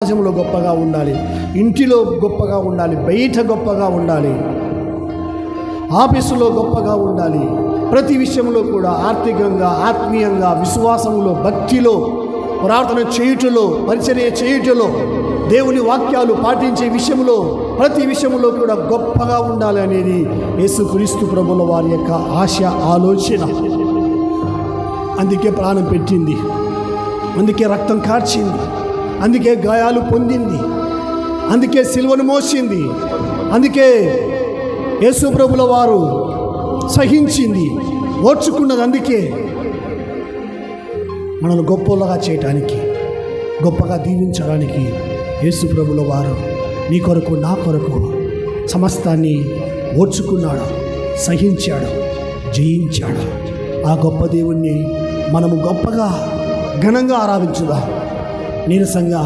సమాజంలో గొప్పగా ఉండాలి, ఇంటిలో గొప్పగా ఉండాలి, బయట గొప్పగా ఉండాలి, ఆఫీసులో గొప్పగా ఉండాలి. ప్రతి విషయంలో కూడా ఆర్థికంగా, ఆత్మీయంగా, విశ్వాసంలో, భక్తిలో, ప్రార్థన చేయుటలో, పరిచర్య చేయుటలో, దేవుని వాక్యాలు పాటించే విషయంలో, ప్రతి విషయంలో కూడా గొప్పగా ఉండాలి అనేది యేసుక్రీస్తు ప్రభుల వారి యొక్క ఆశ, ఆలోచన. అందుకే ప్రాణం పెట్టింది, అందుకే రక్తం కార్చింది, అందుకే గాయాలు పొందింది, అందుకే సిలువను మోసింది, అందుకే యేసు ప్రభుల వారు సహించింది, ఓర్చుకున్నది. అందుకే మనల్ని గొప్పగా చేయటానికి, గొప్పగా దీవించడానికి యేసు ప్రభుల వారు నీ కొరకు, నా కొరకు సమస్తాన్ని ఓర్చుకున్నాడు, సహించాడు, జయించాడు. ఆ గొప్ప దేవుణ్ణి మనము గొప్పగా ఘనంగా ఆరాధించుదాం. నీరసంగా